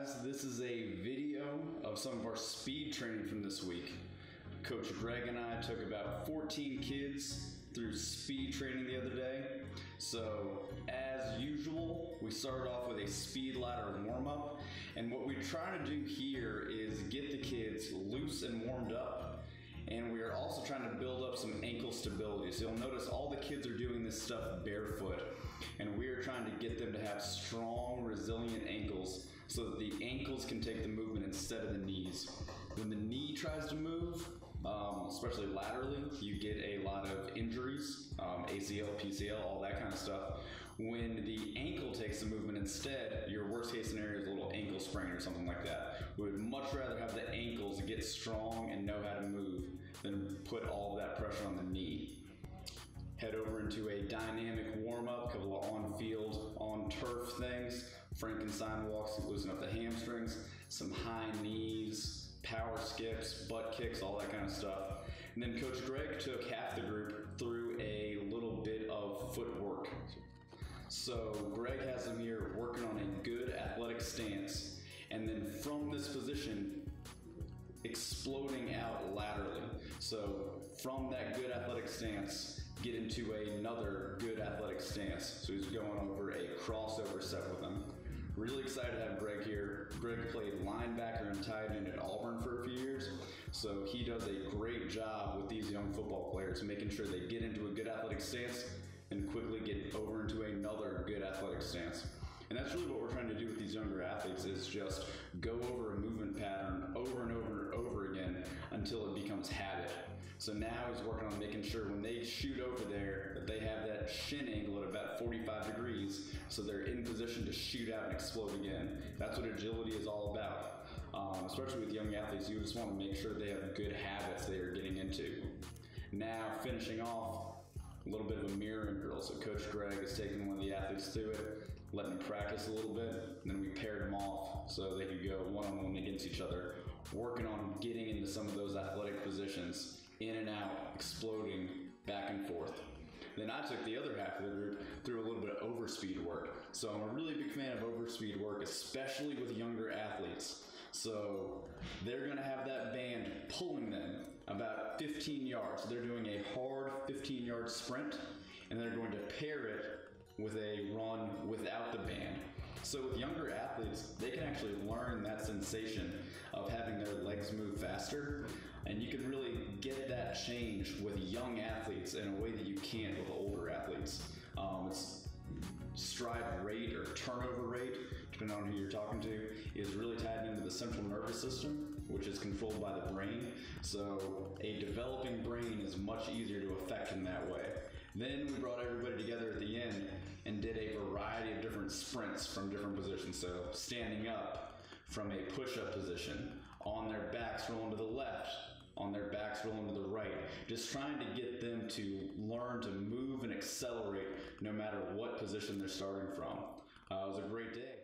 guys, this is a video of some of our speed training from this week. Coach Greg and I took about 14 kids through speed training the other day. So as usual, we started off with a speed ladder warm-up, and what we try to do here is get the kids loose and warmed up, and we are also trying to build up some ankle stability. So you'll notice all the kids are doing this stuff barefoot, and we are trying to get them to have strong, resilient ankles so that the ankles can take the movement instead of the knees. When the knee tries to move, especially laterally, you get a lot of injuries, ACL, PCL, all that kind of stuff. When the ankle takes the movement instead, your worst case scenario is a little ankle sprain or something like that. We would much rather have the ankles get strong and know how to move than put all of that pressure on the knee. Head over into a dynamic warm-up, a couple of on-field, on-turf things, Frankenstein walks to loosen up the hamstrings, some high knees, power skips, butt kicks, all that kind of stuff. And then Coach Greg took half the group through a little bit of footwork. So Greg has them here working on a good athletic stance, and then from this position, exploding out laterally. So from that good athletic stance, get into another good athletic stance. So he's going over a crossover set with them. Really excited to have Greg here. Greg played linebacker and tight end at Auburn for a few years, so he does a great job with these young football players, making sure they get into a good athletic stance and quickly get over into another good athletic stance. And that's really what we're trying to do with these younger athletes, is just go over a movement pattern over and over and over again until it becomes habit. So now he's working on making sure when they shoot over there that they have that shin angle at about 45 degrees so they're in position to shoot out and explode again. That's what agility is all about. Especially with young athletes, you just want to make sure they have good habits they are getting into. Now finishing off, a little bit of a mirroring drill. So Coach Greg is taking one of the athletes through it, letting them practice a little bit, and then we paired them off so they could go one-on-one against each other, working on getting into some of those athletic positions, in and out, exploding, back and forth. Then I took the other half of the group through a little bit of overspeed work. So I'm a really big fan of overspeed work, especially with younger athletes. So they're going to have that band pulling them about 15 yards. They're doing a hard 15-yard sprint, and they're going to pair it with a run without the band. So with younger athletes, they can actually learn that sensation of having their legs move faster, and you can really get that change with young athletes in a way that you can't with older athletes. It's stride rate or turnover rate, depending on who you're talking to, is really tied into the central nervous system, which is controlled by the brain. So a developing brain is much easier to affect in that way. Then we brought everybody together at the end and did a variety of different sprints from different positions. So standing up from a push-up position, on their backs rolling to the left, on their backs rolling to the right, just trying to get them to learn to move and accelerate no matter what position they're starting from. It was a great day.